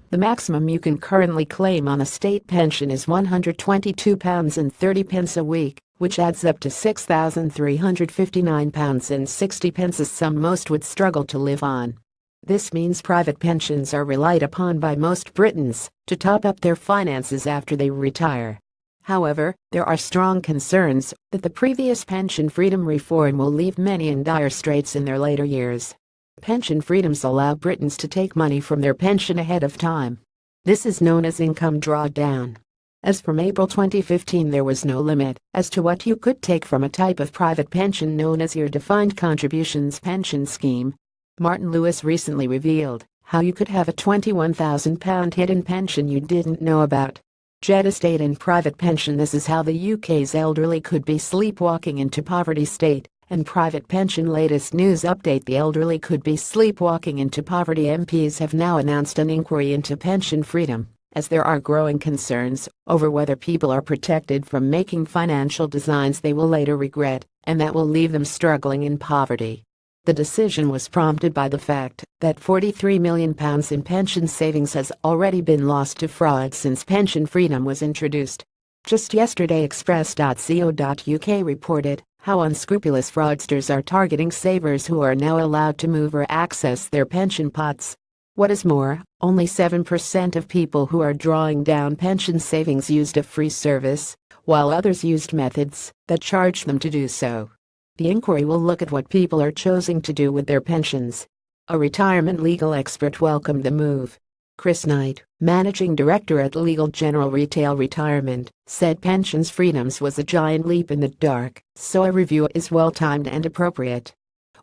The maximum you can currently claim on a state pension is £122.30 a week, which adds up to £6,359.60, a sum most would struggle to live on. This means private pensions are relied upon by most Britons to top up their finances after they retire. However, there are strong concerns that the previous pension freedom reform will leave many in dire straits in their later years. Pension freedoms allow Britons to take money from their pension ahead of time. This is known as income drawdown. As from April 2015, there was no limit as to what you could take from a type of private pension known as your defined contributions pension scheme. Martin Lewis recently revealed how you could have a £21,000 hidden pension you didn't know about. Jet estate and private pension. This is how the UK's elderly could be sleepwalking into poverty state and private pension. Latest news update: the elderly could be sleepwalking into poverty. MPs have now announced an inquiry into pension freedom, as there are growing concerns over whether people are protected from making financial decisions they will later regret, and that will leave them struggling in poverty. The decision was prompted by the fact that £43 million in pension savings has already been lost to fraud since pension freedom was introduced. Just yesterday, Express.co.uk reported how unscrupulous fraudsters are targeting savers who are now allowed to move or access their pension pots. What is more, only 7% of people who are drawing down pension savings used a free service, while others used methods that charged them to do so. The inquiry will look at what people are choosing to do with their pensions. A retirement legal expert welcomed the move. Chris Knight, managing director at Legal General Retail Retirement, said pensions freedoms was a giant leap in the dark, so a review is well-timed and appropriate.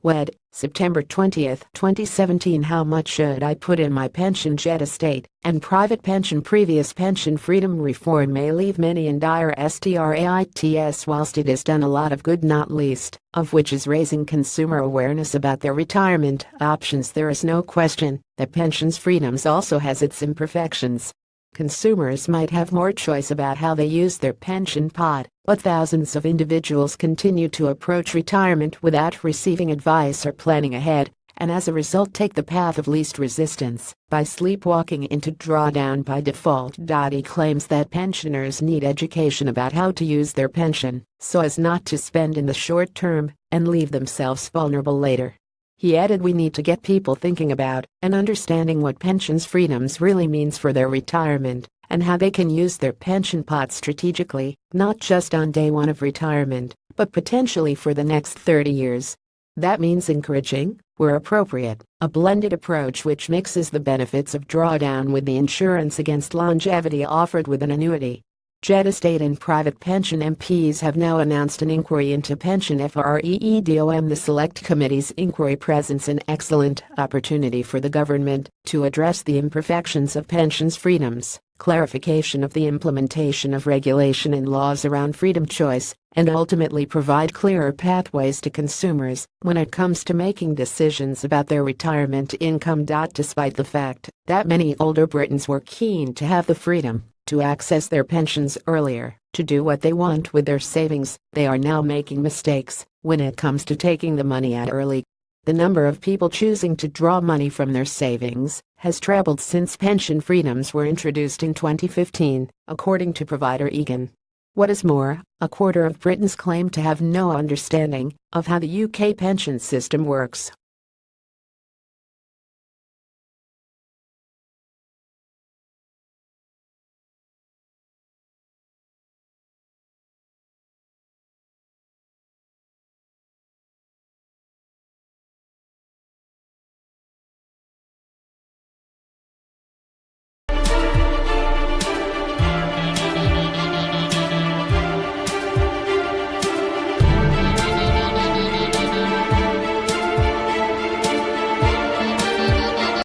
WED, September 20, 2017. How much should I put in my pension? Jet estate and private pension. Previous pension freedom reform may leave many in dire straits. Whilst it has done a lot of good, not least of which is raising consumer awareness about their retirement options, there is no question that pensions freedoms also has its imperfections. Consumers might have more choice about how they use their pension pot, but thousands of individuals continue to approach retirement without receiving advice or planning ahead, and as a result take the path of least resistance by sleepwalking into drawdown by default. He claims that pensioners need education about how to use their pension so as not to spend in the short term and leave themselves vulnerable later. He added, we need to get people thinking about and understanding what pensions freedoms really means for their retirement and how they can use their pension pot strategically, not just on day one of retirement, but potentially for the next 30 years. That means encouraging, where appropriate, a blended approach which mixes the benefits of drawdown with the insurance against longevity offered with an annuity. Jet estate and private pension. MPs have now announced an inquiry into pension freedom. The Select Committee's inquiry presents an excellent opportunity for the government to address the imperfections of pensions freedoms, clarification of the implementation of regulation and laws around freedom choice, and ultimately provide clearer pathways to consumers when it comes to making decisions about their retirement income. Despite the fact that many older Britons were keen to have the freedom to access their pensions earlier, to do what they want with their savings, they are now making mistakes when it comes to taking the money out early. The number of people choosing to draw money from their savings has trebled since pension freedoms were introduced in 2015, according to provider Egan. What is more, a quarter of Britons claim to have no understanding of how the UK pension system works